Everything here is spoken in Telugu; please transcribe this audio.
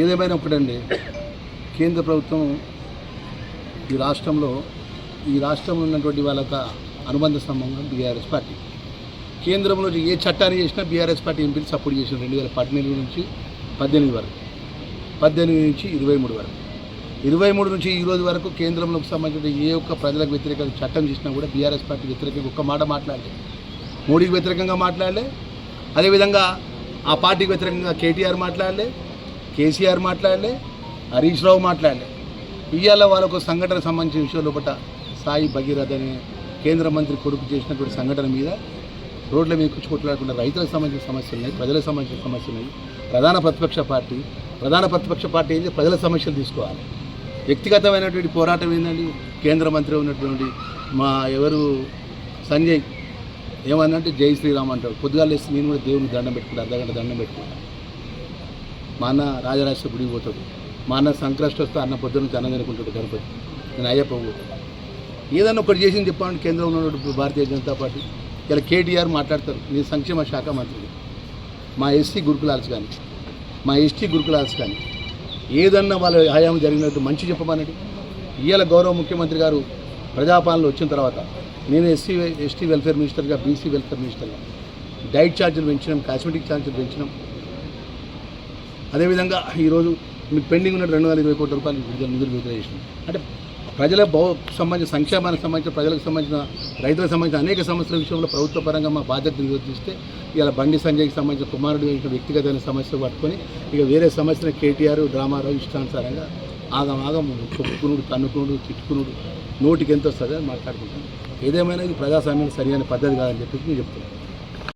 ఏదేమైనా ఒకటండి, కేంద్ర ప్రభుత్వం ఈ రాష్ట్రంలో ఉన్నటువంటి వాళ్ళ అనుబంధ స్తంభంగా బీఆర్ఎస్ పార్టీ. కేంద్రంలో ఏ చట్టాన్ని చేసినా బీఆర్ఎస్ పార్టీ ఎంపీలు సపోర్ట్ చేసిన 2018 నుంచి 18 వరకు, 18 నుంచి 23 వరకు, 23 నుంచి ఈ రోజు వరకు కేంద్రంలోకి సంబంధించిన ఏ ఒక్క ప్రజలకు వ్యతిరేకంగా చట్టం చేసినా కూడా బీఆర్ఎస్ పార్టీ వ్యతిరేకంగా ఒక్క మాట మాట్లాడలే. మోడీకి వ్యతిరేకంగా మాట్లాడలే, అదేవిధంగా ఆ పార్టీకి వ్యతిరేకంగా కేటీఆర్ మాట్లాడలే, కేసీఆర్ మాట్లాడలే, హరీష్ రావు మాట్లాడలే. ఇవాళ వాళ్ళకు సంఘటన సంబంధించిన విషయం లోపల సాయి భగీరథ అనే కేంద్ర మంత్రి కొడుకు చేసినటువంటి సంఘటన మీద రోడ్ల మీద కూర్చు కొట్లాడకుండా రైతులకు సంబంధించిన సమస్యలు ఉన్నాయి, ప్రజలకు సంబంధించిన సమస్యలు ఉన్నాయి. ప్రధాన ప్రతిపక్ష పార్టీ ఏంటి? ప్రజల సమస్యలు తీసుకోవాలి. వ్యక్తిగతమైనటువంటి పోరాటం ఏంటండి? కేంద్ర మంత్రి ఉన్నటువంటి మా సంజయ్ ఏమన్నంటే జై శ్రీరామ్ అంటాడు. పొద్దుగాలు వేసి నేను కూడా దేవునికి దండం పెట్టుకుంటాను, అర్ధగంట దండం పెట్టుకుంటాను. మా అన్న రాజరాజేశ్వర గుడికి పోతాడు, మా అన్న సంక్రాంతి వస్తే అన్న పొద్దున్న నుంచి అన్నం తినుకుంటాడు గణపతి, నేను అయ్యప్ప పోతాను. ఏదన్నా ఒకటి చేసింది చెప్పాలంటే కేంద్రంలో ఉన్నటువంటి భారతీయ జనతా పార్టీ. ఇలా కేటీఆర్ మాట్లాడతారు, నేను సంక్షేమ శాఖ మంత్రి, మా ఎస్టీ గురుకులాల్స్ కానీ ఏదన్నా వాళ్ళ హయాం జరిగినట్టు మంచి చెప్పమనండి. ఇవాళ గౌరవ ముఖ్యమంత్రి గారు ప్రజాపాలన వచ్చిన తర్వాత నేను ఎస్టీ వెల్ఫేర్ మినిస్టర్గా, బీసీ వెల్ఫేర్ మినిస్టర్గా డైట్ ఛార్జీలు పెంచినాం, కాస్మెటిక్ ఛార్జీలు పెంచినాం. అదేవిధంగా ఈరోజు మీకు పెండింగ్ ఉన్న 220 కోట్ల రూపాయలు నిధులు విడుదల చేసినాం. అంటే ప్రజల సంబంధించిన సంక్షేమానికి సంబంధించిన, ప్రజలకు సంబంధించిన, రైతులకు సంబంధించిన అనేక సమస్యల విషయంలో ప్రభుత్వ పరంగా మా బాధ్యత నిర్వర్తిస్తే ఇలా బండి సంజయ్కి సంబంధించిన కుమారుడు వ్యక్తిగతమైన సమస్యలు పట్టుకొని ఇక వేరే సమస్యను కేటీఆర్ డ్రామారావు ఇష్టానుసారంగా ఆగం కొట్టుకునుడు, తన్నుకునుడు, తిట్టుకునుడు, నోటికి ఎంత వస్తుందో మాట్లాడుకుంటాను. ఏదేమైనా ఇది ప్రజాస్వామ్యం సరైన పద్ధతి కాదని చెప్పి నేను చెప్తున్నాను.